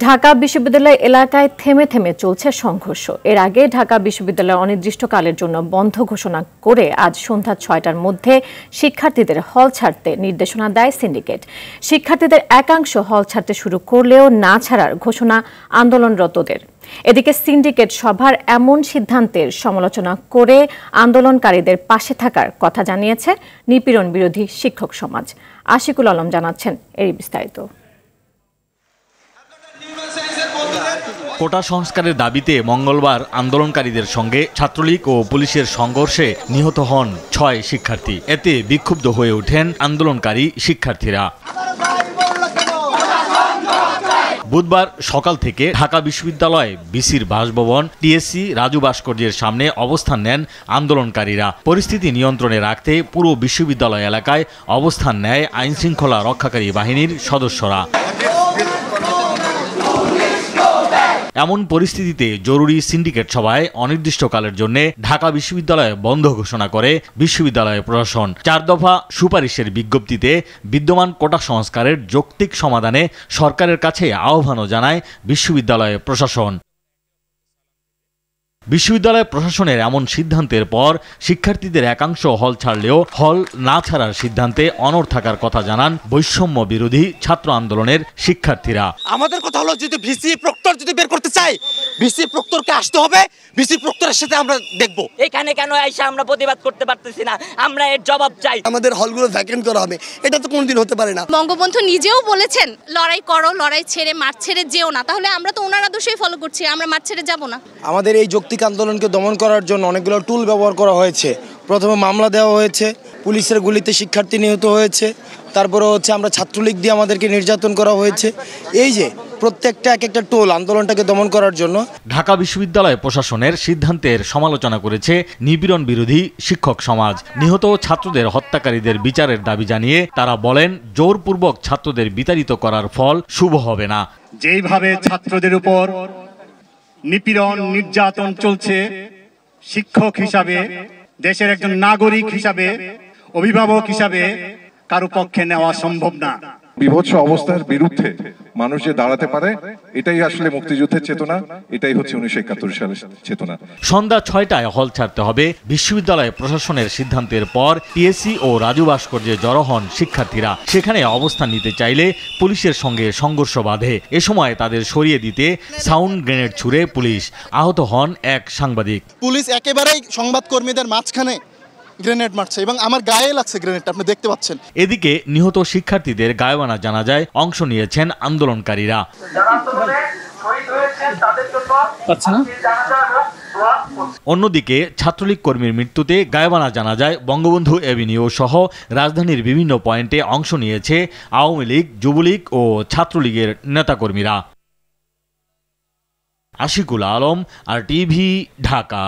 ঢাকা বিশ্ববিদ্যালয় এলাকায় থেমে থেমে চলছে সংঘর্ষ। এর আগে ঢাকা বিশ্ববিদ্যালয় অনির্দিষ্টকালের জন্য বন্ধ ঘোষণা করে আজ সন্ধ্যা ৬টার মধ্যে শিক্ষার্থীদের হল ছাড়তে নির্দেশনা দেয় সিন্ডিকেট। শিক্ষার্থীদের একাংশ হল ছাড়তে শুরু করলেও না ছাড়ার ঘোষণা আন্দোলনরতদের। এদিকে সিন্ডিকেট সভার এমন সিদ্ধান্তের সমালোচনা করে আন্দোলনকারীদের পাশে থাকার কথা জানিয়েছে নিপীড়ন বিরোধী শিক্ষক সমাজ। আশিকুল আলম জানাচ্ছেন এর বিস্তারিত। কোটা সংস্কারের দাবিতে মঙ্গলবার আন্দোলনকারীদের সঙ্গে ছাত্রলীগ ও পুলিশের সংঘর্ষে নিহত হন ৬ শিক্ষার্থী। এতে বিক্ষুব্ধ হয়ে ওঠেন আন্দোলনকারী শিক্ষার্থীরা। বুধবার সকাল থেকে ঢাকা বিশ্ববিদ্যালয় ভিসির বাসভবন টিএসসি রাজু ভাস্কর্যের সামনে অবস্থান নেন আন্দোলনকারীরা। পরিস্থিতি নিয়ন্ত্রণে রাখতে পুরো বিশ্ববিদ্যালয় এলাকায় অবস্থান নেয় আইনশৃঙ্খলা রক্ষাকারী বাহিনীর সদস্যরা। এমন পরিস্থিতিতে জরুরি সিন্ডিকেট সভায় অনির্দিষ্টকালের জন্য ঢাকা বিশ্ববিদ্যালয় বন্ধ ঘোষণা করে বিশ্ববিদ্যালয় প্রশাসন। ৪ দফা সুপারিশের বিজ্ঞপ্তিতে বিদ্যমান কোটা সংস্কারের যৌক্তিক সমাধানে সরকারের কাছে আহ্বানও জানায় বিশ্ববিদ্যালয় প্রশাসন। বিশ্ববিদ্যালয় প্রশাসনের এমন সিদ্ধান্তের পর শিক্ষার্থীদের একাংশ হল ছাড়লেও হল না ছাড়ার সিদ্ধান্তে অনড় থাকার কথা জানান বৈষম্য বিরোধী ছাত্র আন্দোলনের শিক্ষার্থীরা। আমাদের কথা হলো, যদি ভিসি প্রক্টর যদি বের করতে চাই, ভিসি প্রক্টরকে আসতে হবে, ভিসি প্রক্টরের সাথে আমরা দেখব। এখানে কেন আইসা আমরা প্রতিবাদ করতে পারতেছি না? আমরা এর জবাব চাই। আমাদের হলগুলো ভ্যাকেন্ট করা হবে, এটা তো কোনোদিন হতে পারে না। বঙ্গবন্ধু নিজেও বলেছেন, লড়াই করো, লড়াই ছেড়ে মাঠ ছেড়ে যেও না। তাহলে আমরা তো ওনার আদর্শই ফলো করছি, আমরা মাঠ ছেড়ে যাব না। আমাদের এই যৌক্তিক আন্দোলনকে দমন করার জন্য অনেকগুলো টুল ব্যবহার করা হয়েছে। প্রথমে মামলা দেওয়া হয়েছে, পুলিশের গুলিতে শিক্ষার্থী নিহত হয়েছে, তারপরে আমরা ছাত্রলীগ দিয়ে আমাদেরকে নির্যাতন করা হয়েছে। এই যে প্রত্যেকটা এক একটা টোল আন্দোলনটাকে দমন করার জন্য। ঢাকা বিশ্ববিদ্যালয় প্রশাসনের সিদ্ধান্তের সমালোচনা করেছে নিপীড়ন বিরোধী শিক্ষক সমাজ। নিহত ছাত্রদের হত্যাকারীদের বিচারের দাবি জানিয়ে তারা বলেন, জোরপূর্বক ছাত্রদের বিতাড়িত করার ফল শুভ হবে না। যেইভাবে ছাত্রদের উপর নিপীড়ন নির্যাতন চলছে, শিক্ষক হিসাবে, দেশের একজন নাগরিক হিসাবে, অভিভাবক হিসাবে কারো পক্ষে নেওয়া সম্ভব না। বিভৎস অবস্থার বিরুদ্ধে মানুষ যে দাঁড়াতে পারে, এটাই আসলে মুক্তিযুদ্ধের চেতনা, এটাই হচ্ছে 1971 সালের চেতনা। সন্ধ্যা ৬টায় হল ছাড়তে হবে। বিশ্ববিদ্যালয় প্রশাসনের সিদ্ধান্তের পর টিএসসি ও রাজু ভাস্কর্যে জড়ো হন শিক্ষার্থীরা। সেখানে অবস্থান নিতে চাইলে পুলিশের সঙ্গে সংঘর্ষ বাধে। এ সময় তাদের সরিয়ে দিতে সাউন্ড গ্রেনেড ছুড়ে পুলিশ। আহত হন এক সাংবাদিক। পুলিশ একেবারেই সংবাদকর্মীদের মাঝখানে গ্রেনেড মারছে এবং আমার গায়ে লাগছে গ্রেনেডটা, আপনি দেখতে পাচ্ছেন। এদিকে নিহত শিক্ষার্থীদের গায়েবানা জানাজায় অংশ নিয়েছেন আন্দোলনকারীরা। অন্যদিকে ছাত্রলীগ কর্মীর মৃত্যুতে গায়েবানা জানাজায় বঙ্গবন্ধু এভিনিউ সহ রাজধানীর বিভিন্ন পয়েন্টে অংশ নিয়েছে আওয়ামী লীগ, যুবলীগ ও ছাত্রলীগের নেতাকর্মীরা। আশিকুল আলম, RTV, ঢাকা।